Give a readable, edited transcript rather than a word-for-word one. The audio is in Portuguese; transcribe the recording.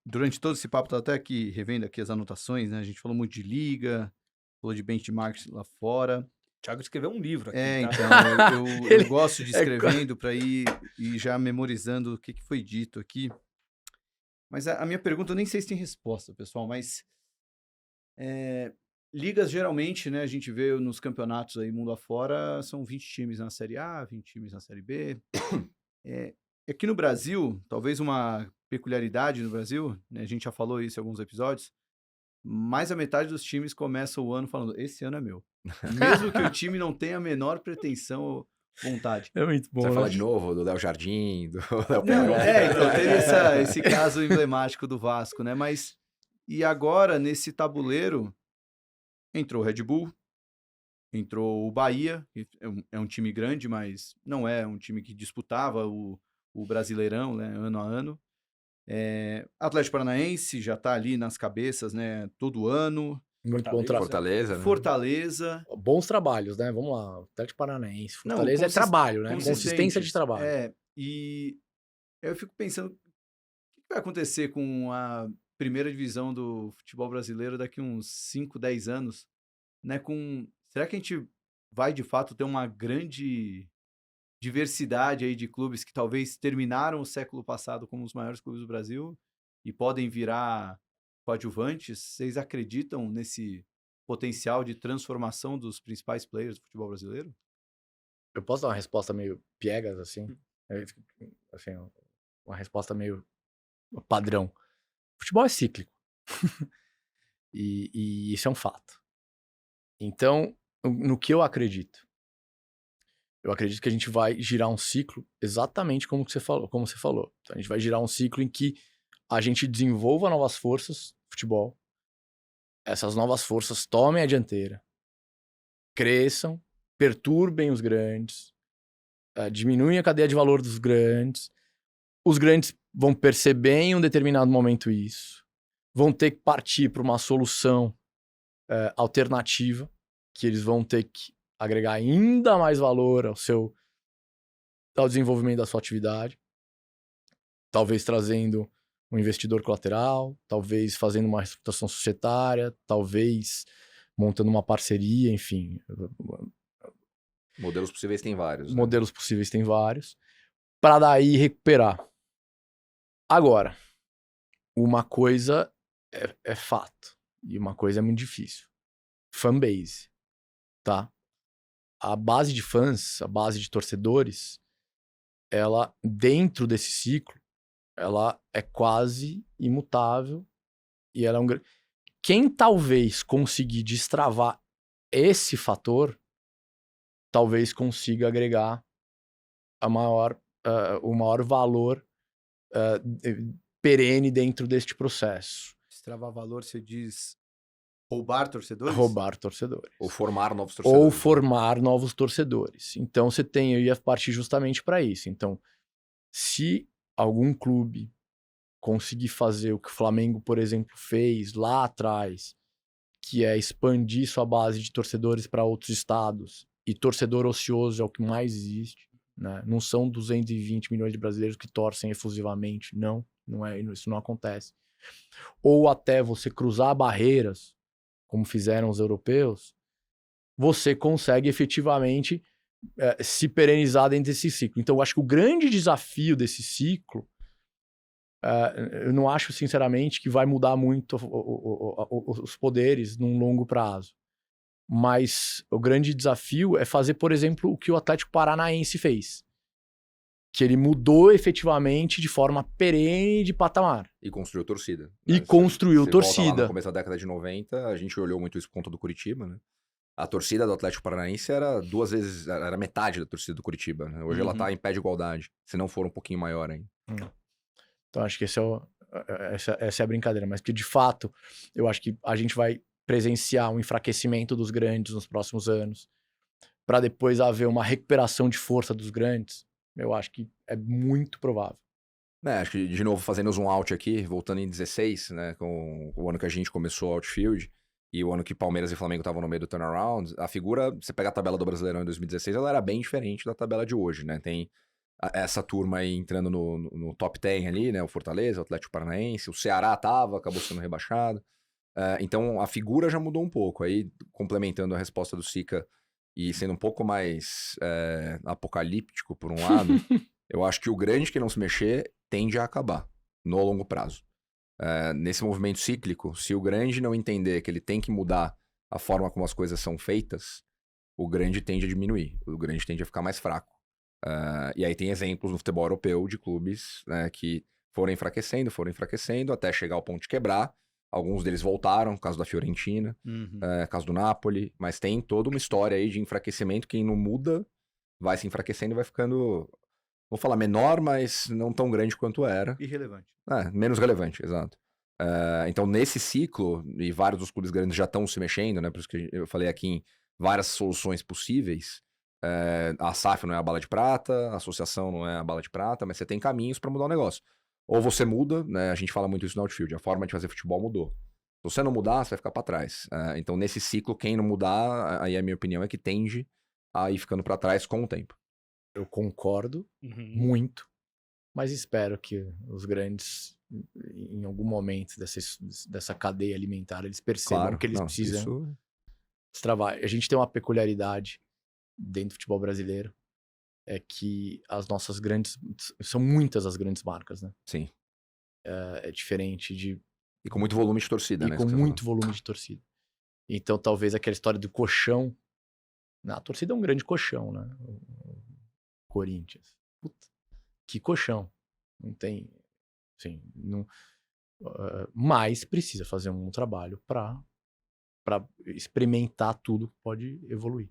durante todo esse papo, tô até aqui revendo aqui as anotações, né? A gente falou muito de liga, falou de benchmarks lá fora. Thiago escreveu um livro aqui, É, tá? então, eu Ele gosto de é qua escrevendo para ir já memorizando o que que foi dito aqui. Mas a minha pergunta, eu nem sei se tem resposta, pessoal, mas eh, ligas geralmente, né, a gente vê nos campeonatos aí mundo afora, são 20 times na Série A, 20 times na Série B. Eh, aqui no Brasil, talvez uma peculiaridade no Brasil, né, a gente já falou isso em alguns episódios, mais da metade dos times começa o ano falando: "Esse ano é meu". Mesmo que o time não tenha a menor pretensão ou vontade. É muito Você vai bom, falar né? de novo do Léo Jardim, do Léo Não, Pelé? então, teve esse caso emblemático do Vasco, né, mas e agora nesse tabuleiro, entrou o Red Bull, entrou o Bahia, que é um time grande, mas não é um time que disputava o Brasileirão, né, ano a ano. Atlético Paranaense já tá ali nas cabeças, né, todo ano. Muito bom Fortaleza, né? Fortaleza. bons trabalhos, né, vamos lá, Atlético Paranaense, Não, Fortaleza é trabalho, né, consistência de consistentes. trabalho. E eu fico pensando, o que vai acontecer com a primeira divisão do futebol brasileiro daqui uns 5, 10 anos, né? Será que a gente vai de fato ter uma grande diversidade aí de clubes que talvez terminaram o século passado como os maiores clubes do Brasil e podem virar coadjuvantes? Vocês acreditam nesse potencial de transformação dos principais players do futebol brasileiro? Eu posso dar uma resposta meio piegas, assim? É, assim, uma resposta meio padrão. Futebol é cíclico. E isso é um fato. Então, no que eu acredito? Eu acredito que a gente vai girar um ciclo exatamente como você falou. Então, a gente vai girar um ciclo em que a gente desenvolva novas forças no futebol, essas novas forças tomem a dianteira, cresçam, perturbem os grandes, diminuem a cadeia de valor dos grandes. Os grandes vão perceber em um determinado momento isso, vão ter que partir para uma solução alternativa, que eles vão ter que agregar ainda mais valor ao desenvolvimento da sua atividade, talvez trazendo um investidor colateral, talvez fazendo uma reestruturação societária, talvez montando uma parceria, enfim. Modelos possíveis tem vários, né? Modelos possíveis tem vários, para daí recuperar. Agora, uma coisa é fato, e uma coisa é muito difícil. Fanbase, tá? A base de fãs, a base de torcedores, ela, dentro desse ciclo, ela é quase imutável e ela é quem talvez conseguir destravar esse fator, talvez consiga agregar o maior valor perene dentro deste processo. Destravar valor, você diz roubar torcedores? Roubar torcedores. Ou formar novos torcedores. Ou formar novos torcedores. Então eu ia partir justamente para isso. Então, se algum clube conseguir fazer o que o Flamengo, por exemplo, fez lá atrás, que é expandir sua base de torcedores para outros estados, e torcedor ocioso é o que mais existe, né? Não são 220 milhões de brasileiros que torcem efusivamente, não é, isso não acontece. Ou até você cruzar barreiras, como fizeram os europeus, você consegue efetivamente se perenizar dentro desse ciclo. Então, eu acho que o grande desafio desse ciclo, eu não acho, sinceramente, que vai mudar muito os poderes num longo prazo. Mas o grande desafio é fazer, por exemplo, o que o Atlético Paranaense fez. Que ele mudou efetivamente de forma perene de patamar. E construiu torcida. E Né? construiu Você volta lá torcida. no começo da década de 90, a gente olhou muito isso por conta do Curitiba, né? A torcida do Atlético Paranaense era era metade da torcida do Curitiba, né? Hoje ela tá em pé de igualdade, se não for um pouquinho maior ainda. Então acho que essa é a brincadeira, mas que de fato eu acho que a gente vai presenciar um enfraquecimento dos grandes nos próximos anos, para depois haver uma recuperação de força dos grandes. Eu acho que é muito provável. Acho que, de novo, fazendo zoom out aqui, voltando em 16, né, com o ano que a gente começou o Outfield, e o ano que Palmeiras e Flamengo estavam no meio do turnaround, a figura, você pega a tabela do Brasileirão em 2016, ela era bem diferente da tabela de hoje, né? Tem essa turma aí entrando no top 10 ali, né? O Fortaleza, o Atlético Paranaense, o Ceará acabou sendo rebaixado. Então, a figura já mudou um pouco. Aí, complementando a resposta do Sica e sendo um pouco mais apocalíptico, por um lado, eu acho que o grande que não se mexer tende a acabar no longo prazo. Nesse movimento cíclico, se o grande não entender que ele tem que mudar a forma como as coisas são feitas, o grande tende a diminuir, o grande tende a ficar mais fraco. E aí tem exemplos no futebol europeu de clubes, né, que foram enfraquecendo até chegar ao ponto de quebrar. Alguns deles voltaram, caso da Fiorentina, caso do Napoli, mas tem toda uma história aí de enfraquecimento. Quem não muda vai se enfraquecendo e vai ficando, vou falar menor, mas não tão grande quanto era. Irrelevante. Menos relevante, exato. Então, nesse ciclo, e vários dos clubes grandes já estão se mexendo, né? Por isso que eu falei aqui em várias soluções possíveis. A SAF não é a bala de prata, a associação não é a bala de prata, mas você tem caminhos para mudar o negócio. Ou você muda, né? A gente fala muito isso no Outfield, a forma de fazer futebol mudou. Se você não mudar, você vai ficar para trás. Então, nesse ciclo, quem não mudar, aí a minha opinião é que tende a ir ficando para trás com o tempo. Eu concordo muito, mas espero que os grandes, em algum momento dessa cadeia alimentar, eles percebam que eles precisam destravar. A gente tem uma peculiaridade dentro do futebol brasileiro, é que as nossas grandes... São muitas as grandes marcas, né? Sim. É diferente de... E com muito volume de torcida, né? E com muito volume de torcida. Então, talvez aquela história do colchão... A torcida é um grande colchão, né? O Corinthians. Puta, que colchão. Não tem... Assim, não... mas precisa fazer um trabalho para experimentar tudo que pode evoluir.